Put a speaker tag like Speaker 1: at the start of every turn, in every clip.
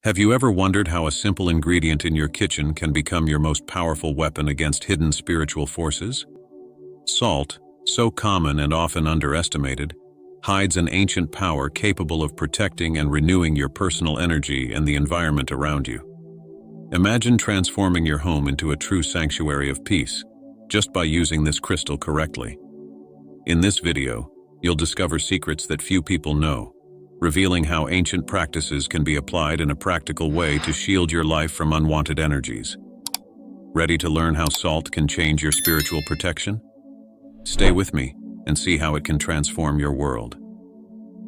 Speaker 1: Have you ever wondered how a simple ingredient in your kitchen can become your most powerful weapon against hidden spiritual forces? Salt, so common and often underestimated, hides an ancient power capable of protecting and renewing your personal energy and the environment around you. Imagine transforming your home into a true sanctuary of peace, just by using this crystal correctly. In this video, you'll discover secrets that few people know, revealing how ancient practices can be applied in a practical way to shield your life from unwanted energies. Ready to learn how salt can change your spiritual protection? Stay with me and see how it can transform your world.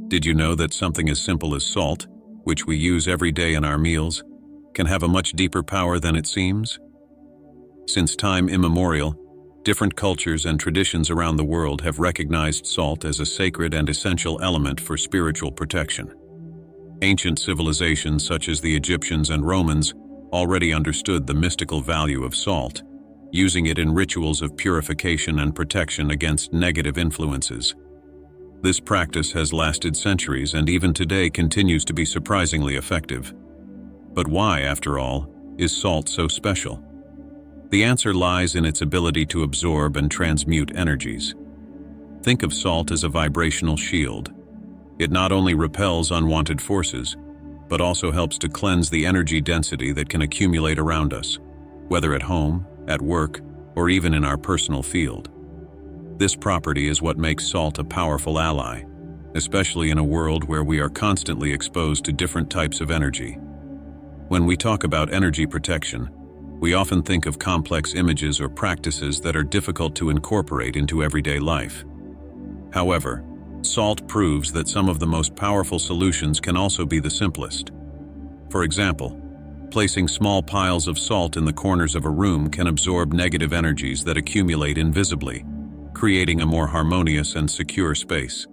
Speaker 1: Did you know that something as simple as salt, which we use every day in our meals, can have a much deeper power than it seems? Since time immemorial, different cultures and traditions around the world have recognized salt as a sacred and essential element for spiritual protection. Ancient civilizations such as the Egyptians and Romans already understood the mystical value of salt, using it in rituals of purification and protection against negative influences. This practice has lasted centuries and even today continues to be surprisingly effective. But why, after all, is salt so special? The answer lies in its ability to absorb and transmute energies. Think of salt as a vibrational shield. It not only repels unwanted forces, but also helps to cleanse the energy density that can accumulate around us, whether at home, at work, or even in our personal field. This property is what makes salt a powerful ally, especially in a world where we are constantly exposed to different types of energy. When we talk about energy protection, we often think of complex images or practices that are difficult to incorporate into everyday life. However, salt proves that some of the most powerful solutions can also be the simplest. For example, placing small piles of salt in the corners of a room can absorb negative energies that accumulate invisibly, creating a more harmonious and secure space.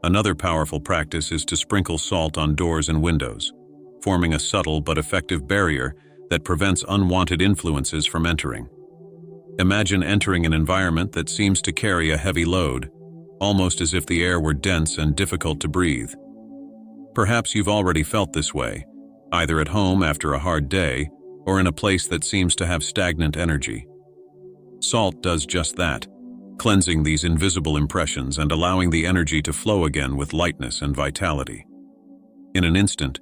Speaker 1: Another powerful practice is to sprinkle salt on doors and windows, forming a subtle but effective barrier that prevents unwanted influences from entering. Imagine entering an environment that seems to carry a heavy load, almost as if the air were dense and difficult to breathe. Perhaps you've already felt this way, either at home after a hard day, or in a place that seems to have stagnant energy. Salt does just that, cleansing these invisible impressions and allowing the energy to flow again with lightness and vitality. In an instant,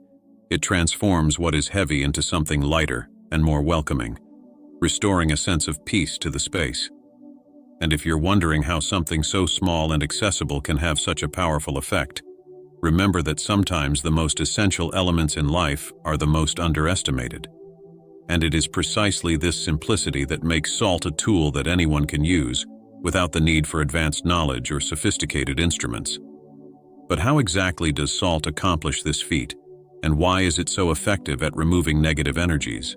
Speaker 1: it transforms what is heavy into something lighter and more welcoming, restoring a sense of peace to the space. And if you're wondering how something so small and accessible can have such a powerful effect, remember that sometimes the most essential elements in life are the most underestimated. And it is precisely this simplicity that makes salt a tool that anyone can use, without the need for advanced knowledge or sophisticated instruments. But how exactly does salt accomplish this feat? And why is it so effective at removing negative energies?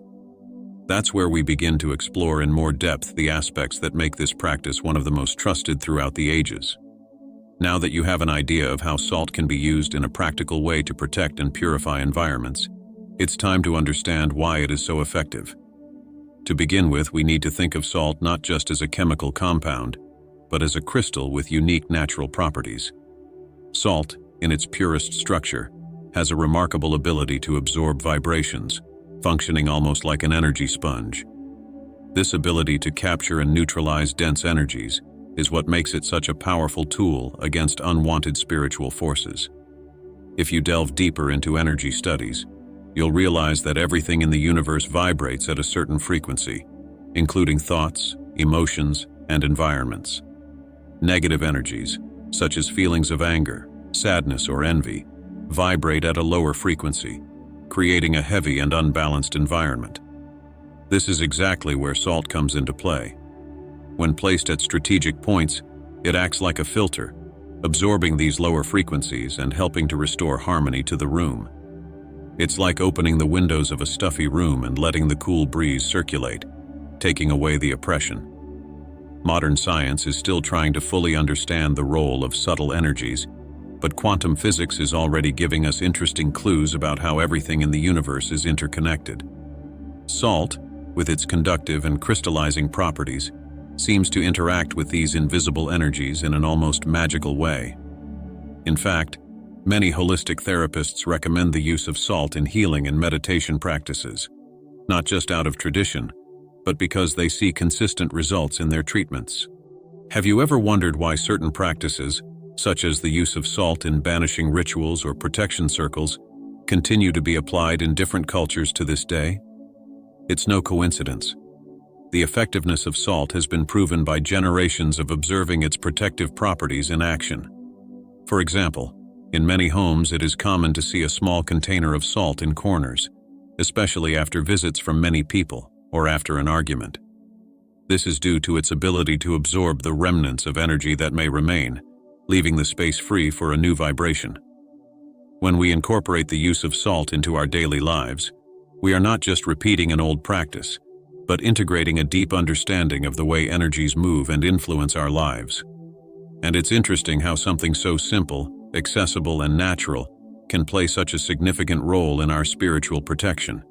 Speaker 1: That's where we begin to explore in more depth the aspects that make this practice one of the most trusted throughout the ages. Now that you have an idea of how salt can be used in a practical way to protect and purify environments, it's time to understand why it is so effective. To begin with, we need to think of salt not just as a chemical compound, but as a crystal with unique natural properties. Salt, in its purest structure, has a remarkable ability to absorb vibrations, functioning almost like an energy sponge. This ability to capture and neutralize dense energies is what makes it such a powerful tool against unwanted spiritual forces. If you delve deeper into energy studies, you'll realize that everything in the universe vibrates at a certain frequency, including thoughts, emotions, and environments. Negative energies, such as feelings of anger, sadness, or envy, vibrate at a lower frequency, creating a heavy and unbalanced environment. This is exactly where salt comes into play. When placed at strategic points, it acts like a filter, absorbing these lower frequencies and helping to restore harmony to the room. It's like opening the windows of a stuffy room and letting the cool breeze circulate, taking away the oppression. Modern science is still trying to fully understand the role of subtle energies, but quantum physics is already giving us interesting clues about how everything in the universe is interconnected. Salt, with its conductive and crystallizing properties, seems to interact with these invisible energies in an almost magical way. In fact, Many holistic therapists recommend the use of salt in healing and meditation practices, not just out of tradition, but because they see consistent results in their treatments. Have you ever wondered why certain practices, such as the use of salt in banishing rituals or protection circles, continue to be applied in different cultures to this day? It's no coincidence. The effectiveness of salt has been proven by generations of observing its protective properties in action. For example, in many homes it is common to see a small container of salt in corners, especially after visits from many people or after an argument. This is due to its ability to absorb the remnants of energy that may remain, leaving the space free for a new vibration. When we incorporate the use of salt into our daily lives, we are not just repeating an old practice, but integrating a deep understanding of the way energies move and influence our lives. And it's interesting how something so simple, accessible, and natural can play such a significant role in our spiritual protection.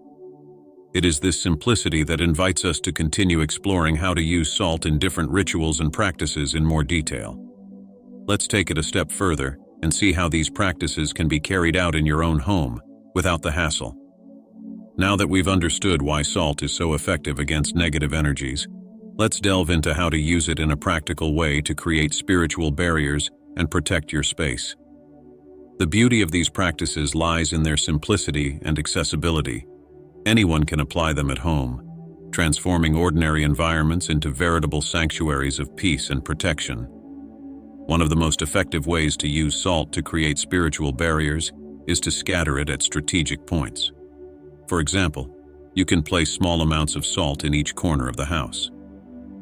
Speaker 1: It is this simplicity that invites us to continue exploring how to use salt in different rituals and practices in more detail. Let's take it a step further and see how these practices can be carried out in your own home without the hassle. Now that we've understood why salt is so effective against negative energies, let's delve into how to use it in a practical way to create spiritual barriers and protect your space. The beauty of these practices lies in their simplicity and accessibility. Anyone can apply them at home, transforming ordinary environments into veritable sanctuaries of peace and protection. One of the most effective ways to use salt to create spiritual barriers is to scatter it at strategic points. For example, you can place small amounts of salt in each corner of the house.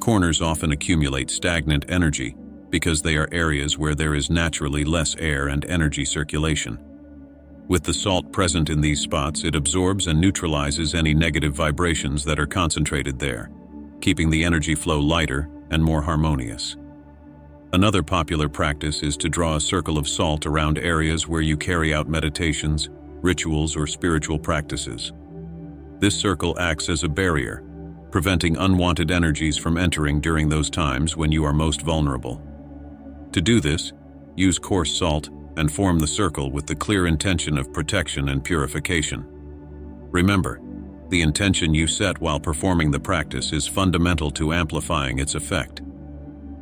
Speaker 1: Corners often accumulate stagnant energy because they are areas where there is naturally less air and energy circulation. With the salt present in these spots, it absorbs and neutralizes any negative vibrations that are concentrated there, keeping the energy flow lighter and more harmonious. Another popular practice is to draw a circle of salt around areas where you carry out meditations, rituals, or spiritual practices. This circle acts as a barrier, preventing unwanted energies from entering during those times when you are most vulnerable. To do this, use coarse salt and form the circle with the clear intention of protection and purification. Remember, the intention you set while performing the practice is fundamental to amplifying its effect.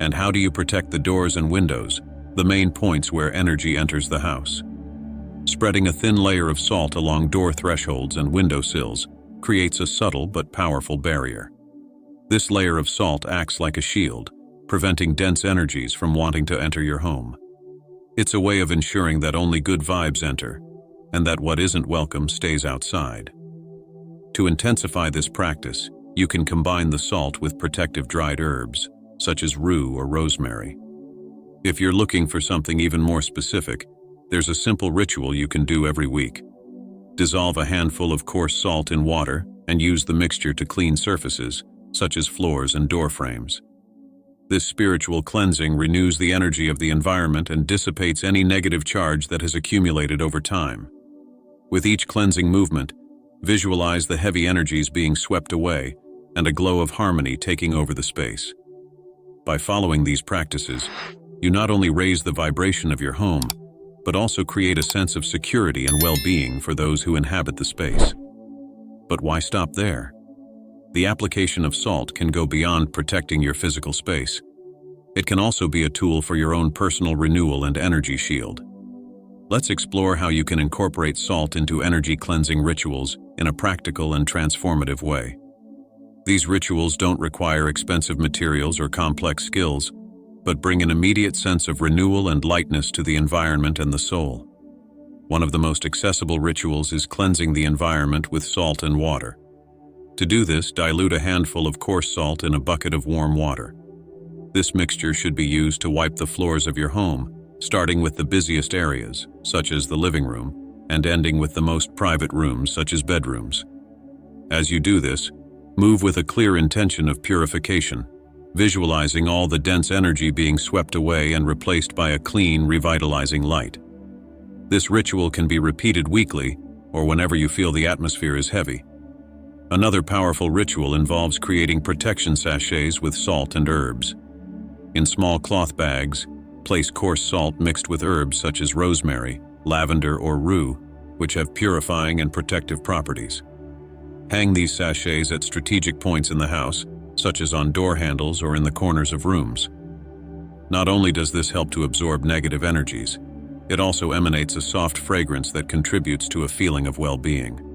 Speaker 1: And how do you protect the doors and windows, the main points where energy enters the house? Spreading a thin layer of salt along door thresholds and window sills creates a subtle but powerful barrier. This layer of salt acts like a shield, preventing dense energies from wanting to enter your home. It's a way of ensuring that only good vibes enter, and that what isn't welcome stays outside. To intensify this practice, you can combine the salt with protective dried herbs, such as rue or rosemary. If you're looking for something even more specific, there's a simple ritual you can do every week. Dissolve a handful of coarse salt in water and use the mixture to clean surfaces, such as floors and door frames. This spiritual cleansing renews the energy of the environment and dissipates any negative charge that has accumulated over time. With each cleansing movement, visualize the heavy energies being swept away and a glow of harmony taking over the space. By following these practices, you not only raise the vibration of your home, but also create a sense of security and well-being for those who inhabit the space. But why stop there? The application of salt can go beyond protecting your physical space. It can also be a tool for your own personal renewal and energy shield. Let's explore how you can incorporate salt into energy cleansing rituals in a practical and transformative way. These rituals don't require expensive materials or complex skills, but bring an immediate sense of renewal and lightness to the environment and the soul. One of the most accessible rituals is cleansing the environment with salt and water. To do this, dilute a handful of coarse salt in a bucket of warm water. This mixture should be used to wipe the floors of your home, starting with the busiest areas, such as the living room, and ending with the most private rooms, such as bedrooms. As you do this, move with a clear intention of purification, visualizing all the dense energy being swept away and replaced by a clean, revitalizing light. This ritual can be repeated weekly or whenever you feel the atmosphere is heavy. Another powerful ritual involves creating protection sachets with salt and herbs. In small cloth bags, place coarse salt mixed with herbs such as rosemary, lavender or rue, which have purifying and protective properties. Hang these sachets at strategic points in the house, such as on door handles or in the corners of rooms. Not only does this help to absorb negative energies, it also emanates a soft fragrance that contributes to a feeling of well-being.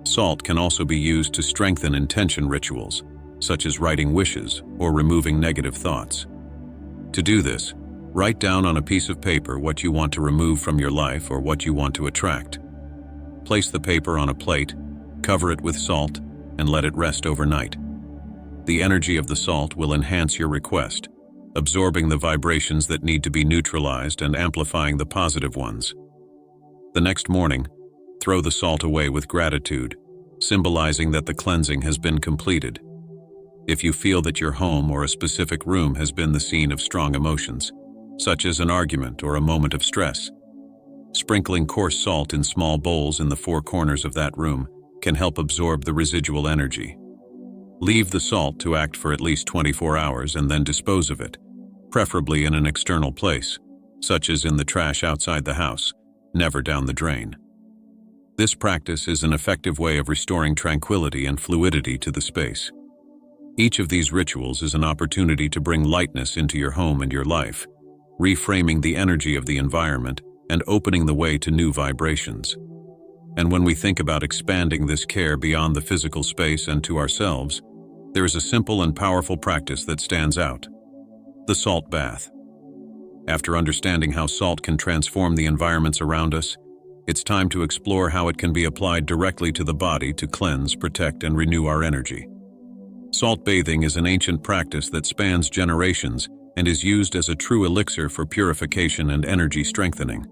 Speaker 1: Salt can also be used to strengthen intention rituals, such as writing wishes or removing negative thoughts. To do this, write down on a piece of paper what you want to remove from your life or what you want to attract. Place the paper on a plate, cover it with salt, and let it rest overnight. The energy of the salt will enhance your request, absorbing the vibrations that need to be neutralized and amplifying the positive ones. The next morning, throw the salt away with gratitude, symbolizing that the cleansing has been completed. If you feel that your home or a specific room has been the scene of strong emotions, such as an argument or a moment of stress, sprinkling coarse salt in small bowls in the four corners of that room can help absorb the residual energy. Leave the salt to act for at least 24 hours and then dispose of it, preferably in an external place, such as in the trash outside the house, never down the drain. This practice is an effective way of restoring tranquility and fluidity to the space. Each of these rituals is an opportunity to bring lightness into your home and your life, reframing the energy of the environment and opening the way to new vibrations. And when we think about expanding this care beyond the physical space and to ourselves, there is a simple and powerful practice that stands out: the salt bath. After understanding how salt can transform the environments around us, it's time to explore how it can be applied directly to the body to cleanse, protect, and renew our energy. Salt bathing is an ancient practice that spans generations and is used as a true elixir for purification and energy strengthening.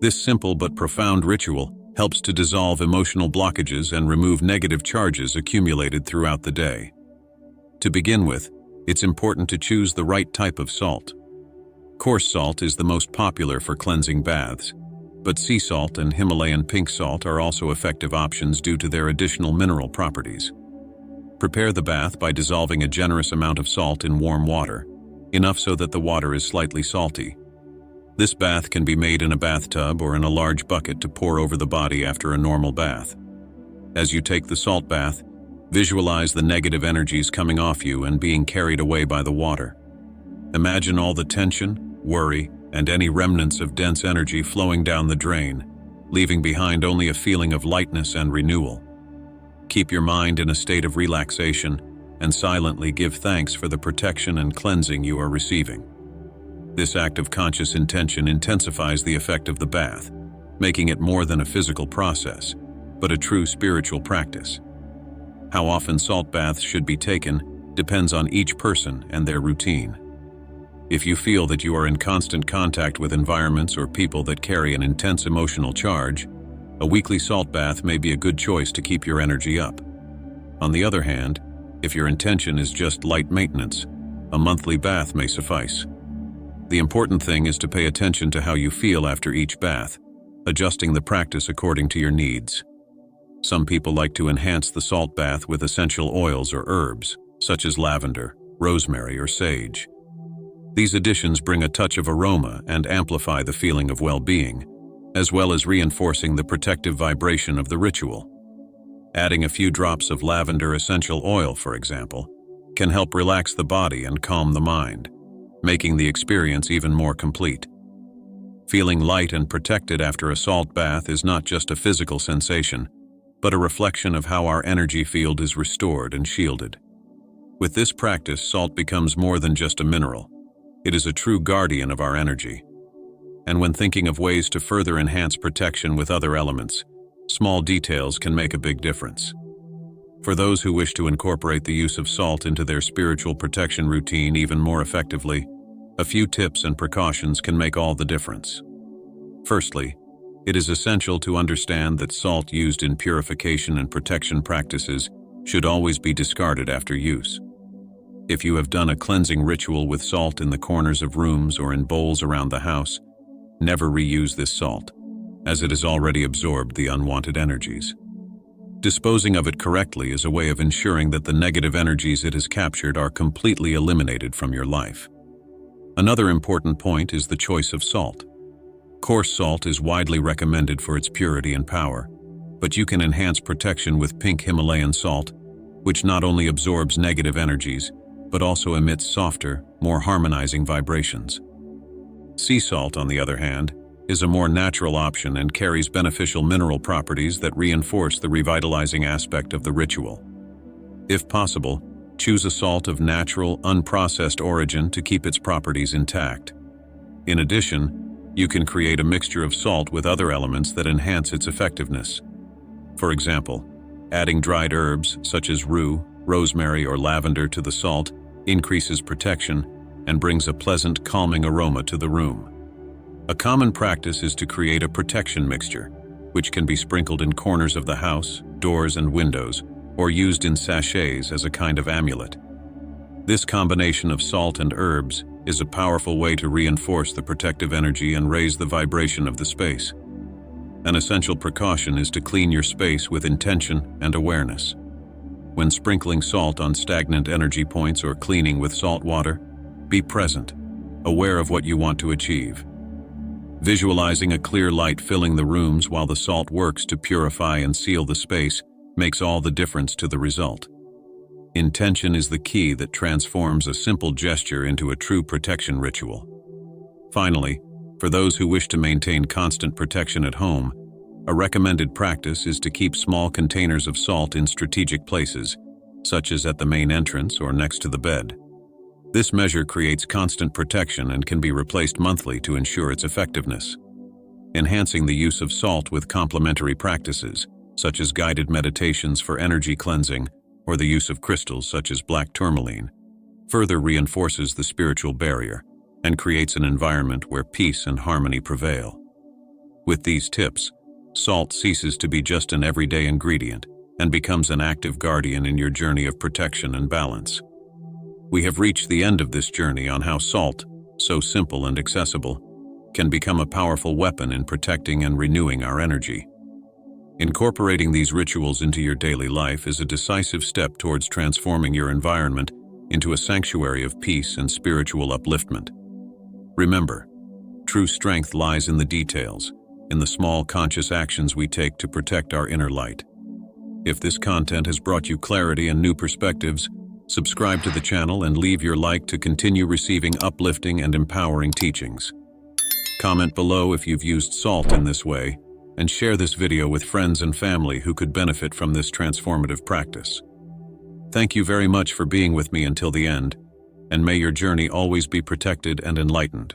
Speaker 1: This simple but profound ritual helps to dissolve emotional blockages and remove negative charges accumulated throughout the day. To begin with, it's important to choose the right type of salt. Coarse salt is the most popular for cleansing baths, but sea salt and Himalayan pink salt are also effective options due to their additional mineral properties. Prepare the bath by dissolving a generous amount of salt in warm water, enough so that the water is slightly salty. This bath can be made in a bathtub or in a large bucket to pour over the body after a normal bath. As you take the salt bath, visualize the negative energies coming off you and being carried away by the water. Imagine all the tension, worry, and any remnants of dense energy flowing down the drain, leaving behind only a feeling of lightness and renewal. Keep your mind in a state of relaxation and silently give thanks for the protection and cleansing you are receiving. This act of conscious intention intensifies the effect of the bath, making it more than a physical process, but a true spiritual practice. How often salt baths should be taken depends on each person and their routine. If you feel that you are in constant contact with environments or people that carry an intense emotional charge, a weekly salt bath may be a good choice to keep your energy up. On the other hand, if your intention is just light maintenance, a monthly bath may suffice. The important thing is to pay attention to how you feel after each bath, adjusting the practice according to your needs. Some people like to enhance the salt bath with essential oils or herbs, such as lavender, rosemary, or sage. These additions bring a touch of aroma and amplify the feeling of well-being, as well as reinforcing the protective vibration of the ritual. Adding a few drops of lavender essential oil, for example, can help relax the body and calm the mind, making the experience even more complete. Feeling light and protected after a salt bath is not just a physical sensation, but a reflection of how our energy field is restored and shielded. With this practice, salt becomes more than just a mineral. It is a true guardian of our energy. And when thinking of ways to further enhance protection with other elements, small details can make a big difference. For those who wish to incorporate the use of salt into their spiritual protection routine even more effectively, a few tips and precautions can make all the difference. Firstly, it is essential to understand that salt used in purification and protection practices should always be discarded after use. If you have done a cleansing ritual with salt in the corners of rooms or in bowls around the house, never reuse this salt, as it has already absorbed the unwanted energies. Disposing of it correctly is a way of ensuring that the negative energies it has captured are completely eliminated from your life. Another important point is the choice of salt. Coarse salt is widely recommended for its purity and power, but you can enhance protection with pink Himalayan salt, which not only absorbs negative energies, but also emits softer, more harmonizing vibrations. Sea salt, on the other hand, is a more natural option and carries beneficial mineral properties that reinforce the revitalizing aspect of the ritual. If possible, choose a salt of natural, unprocessed origin to keep its properties intact. In addition, you can create a mixture of salt with other elements that enhance its effectiveness. For example, adding dried herbs such as rue, rosemary, or lavender to the salt increases protection and brings a pleasant, calming aroma to the room. A common practice is to create a protection mixture, which can be sprinkled in corners of the house, doors, and windows, or used in sachets as a kind of amulet. This combination of salt and herbs is a powerful way to reinforce the protective energy and raise the vibration of the space. An essential precaution is to clean your space with intention and awareness. When sprinkling salt on stagnant energy points or cleaning with salt water, be present, aware of what you want to achieve. Visualizing a clear light filling the rooms while the salt works to purify and seal the space makes all the difference to the result. Intention is the key that transforms a simple gesture into a true protection ritual. Finally, for those who wish to maintain constant protection at home, a recommended practice is to keep small containers of salt in strategic places, such as at the main entrance or next to the bed. This measure creates constant protection and can be replaced monthly to ensure its effectiveness. Enhancing the use of salt with complementary practices, such as guided meditations for energy cleansing or the use of crystals such as black tourmaline, further reinforces the spiritual barrier and creates an environment where peace and harmony prevail. With these tips, salt ceases to be just an everyday ingredient and becomes an active guardian in your journey of protection and balance. We have reached the end of this journey on how salt, so simple and accessible, can become a powerful weapon in protecting and renewing our energy. Incorporating these rituals into your daily life is a decisive step towards transforming your environment into a sanctuary of peace and spiritual upliftment. Remember, true strength lies in the details, in the small conscious actions we take to protect our inner light. If this content has brought you clarity and new perspectives, subscribe to the channel and leave your like to continue receiving uplifting and empowering teachings. Comment below if you've used salt in this way, and share this video with friends and family who could benefit from this transformative practice. Thank you very much for being with me until the end, and may your journey always be protected and enlightened.